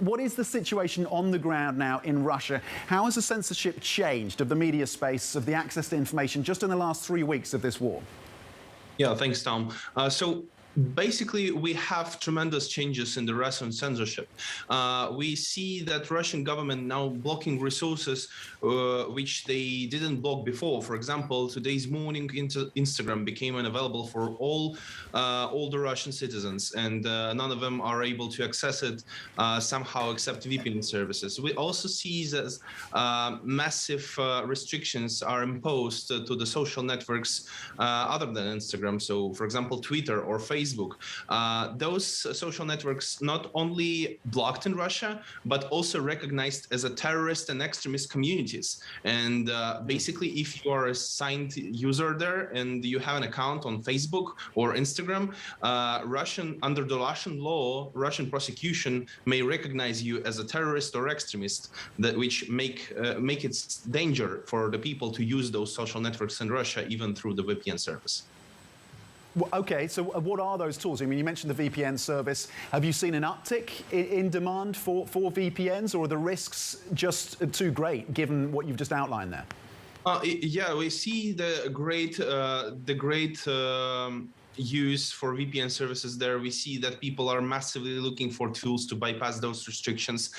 What is the situation on the ground now in Russia? How has the censorship changed of the media space, of the access to information, just in the last 3 weeks of this war? Yeah, thanks, Tom. So basically, we have tremendous changes in the Russian censorship. We see that Russian government now blocking resources which they didn't block before. For example, today's morning, Instagram became unavailable for all the Russian citizens, and none of them are able to access it somehow except VPN services. We also see that massive restrictions are imposed to the social networks other than Instagram. So, for example, Twitter or Facebook. Those social networks not only blocked in Russia, but also recognized as a terrorist and extremist communities. And basically, if you are a signed user there and you have an account on Facebook or Instagram, under the Russian law, Russian prosecution may recognize you as a terrorist or extremist, which make it danger for the people to use those social networks in Russia, even through the VPN service. Well, okay, so what are those tools? I mean, you mentioned the VPN service. Have you seen an uptick in demand for VPNs, or are the risks just too great, given what you've just outlined there? Yeah, we see the great use for VPN services there. We see that people are massively looking for tools to bypass those restrictions,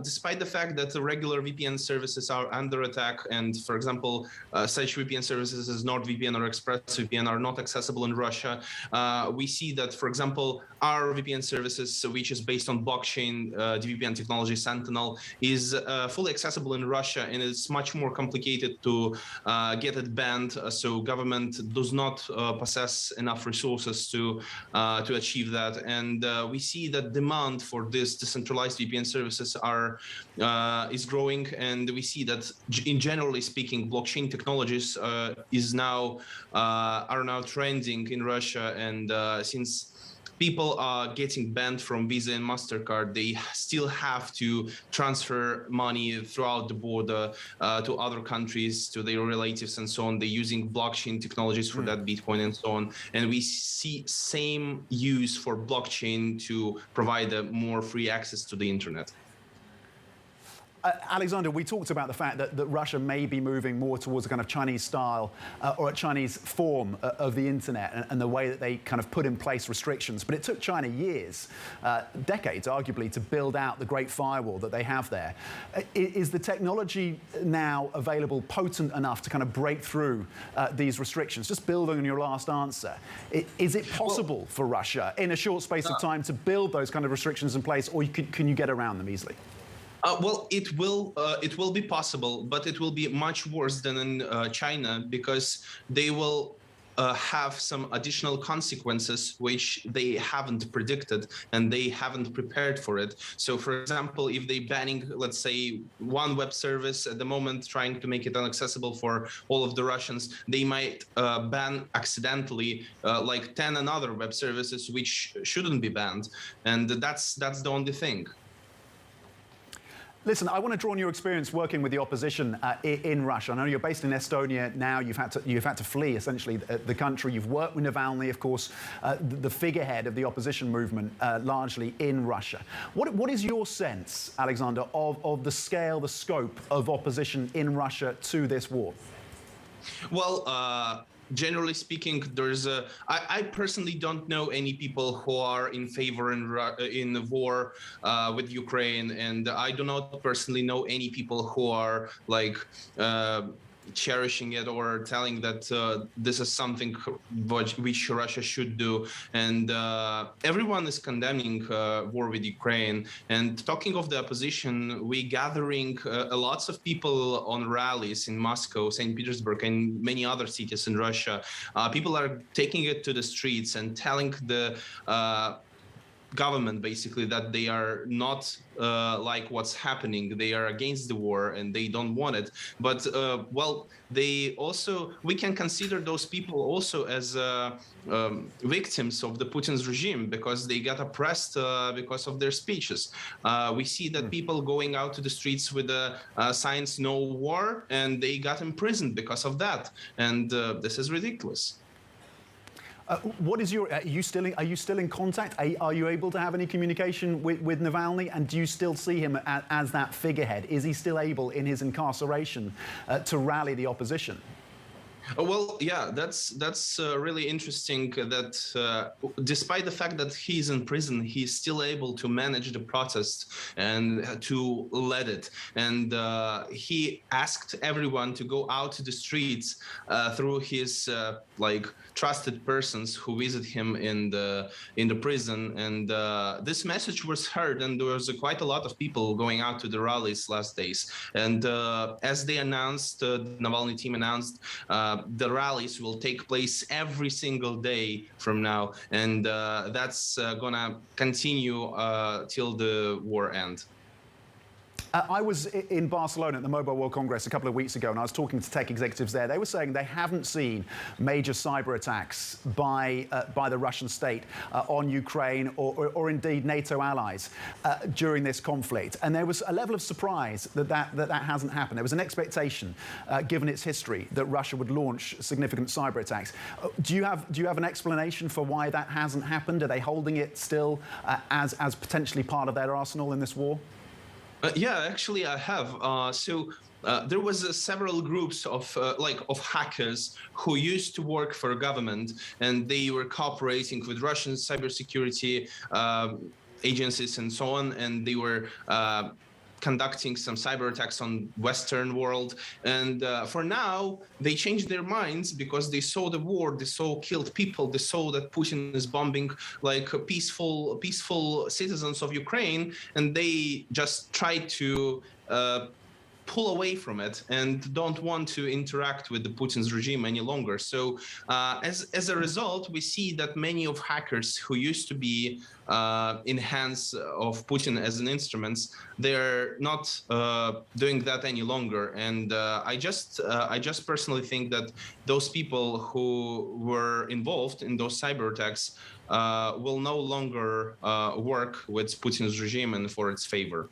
despite the fact that the regular VPN services are under attack. And for example, such VPN services as NordVPN or ExpressVPN are not accessible in Russia. We see that, for example, our VPN services, which is based on blockchain, the VPN technology Sentinel, is fully accessible in Russia, and it's much more complicated to get it banned. So government does not possess enough resources to achieve that, and we see that demand for this decentralized VPN services is growing, and we see that, in generally speaking, blockchain technologies are now trending in Russia, and since people are getting banned from Visa and MasterCard, they still have to transfer money throughout the border to other countries, to their relatives and so on. They're using blockchain technologies for that, Bitcoin and so on. And we see same use for blockchain to provide a more free access to the internet. Alexander, we talked about the fact that Russia may be moving more towards a kind of Chinese style or a Chinese form of the internet and the way that they kind of put in place restrictions. But it took China years, decades arguably, to build out the great firewall that they have there. Is the technology now available, potent enough to kind of break through these restrictions? Just building on your last answer, is it possible for Russia in a short space of time to build those kind of restrictions in place, or can you get around them easily? Well, it will be possible, but it will be much worse than in China, because they will have some additional consequences which they haven't predicted and they haven't prepared for it. So, for example, if they banning, let's say, one web service at the moment, trying to make it inaccessible for all of the Russians, they might ban accidentally like 10 another web services which shouldn't be banned, and that's the only thing. Listen, I want to draw on your experience working with the opposition in Russia. I know you're based in Estonia now. You've had to flee, essentially, the country. You've worked with Navalny, of course, the figurehead of the opposition movement, largely in Russia. What is your sense, Alexander, of the scale, the scope of opposition in Russia to this war? Well, generally speaking, I personally don't know any people who are in favor in the war with Ukraine, and I do not personally know any people who are like cherishing it or telling that this is something which Russia should do. And everyone is condemning war with Ukraine. And talking of the opposition, we gathering lots of people on rallies in Moscow, St. Petersburg, and many other cities in Russia. People are taking it to the streets and telling the government basically that they are not like what's happening. They are against the war and they don't want it. But well, we can consider those people also as victims of the Putin's regime, because they got oppressed because of their speeches. We see that people going out to the streets with signs "No War," and they got imprisoned because of that. And this is ridiculous. What is your? Are you still in contact? Are you able to have any communication with Navalny? And do you still see him as that figurehead? Is he still able, in his incarceration, to rally the opposition? Well, yeah, that's really interesting that despite the fact that he's in prison, he's still able to manage the protest and to lead it. And he asked everyone to go out to the streets through his trusted persons who visit him in the prison. And this message was heard, and there was quite a lot of people going out to the rallies last days. And as they announced, the Navalny team announced, the rallies will take place every single day from now, and that's gonna continue till the war ends. I was in Barcelona at the Mobile World Congress a couple of weeks ago, and I was talking to tech executives there. They were saying they haven't seen major cyber attacks by the Russian state on Ukraine or indeed NATO allies during this conflict. And there was a level of surprise that hasn't happened. There was an expectation, given its history, that Russia would launch significant cyber attacks. Do you have an explanation for why that hasn't happened? Are they holding it still as potentially part of their arsenal in this war? Yeah, actually, I have. There was several groups of hackers who used to work for government, and they were cooperating with Russian cybersecurity agencies and so on, and they were conducting some cyber attacks on Western world. And for now, they changed their minds because they saw the war, they saw killed people, they saw that Putin is bombing peaceful citizens of Ukraine, and they just tried to pull away from it and don't want to interact with the Putin's regime any longer. So as a result, we see that many of hackers who used to be in hands of Putin as an instruments, they're not doing that any longer. And I just personally think that those people who were involved in those cyber attacks will no longer work with Putin's regime and for its favor.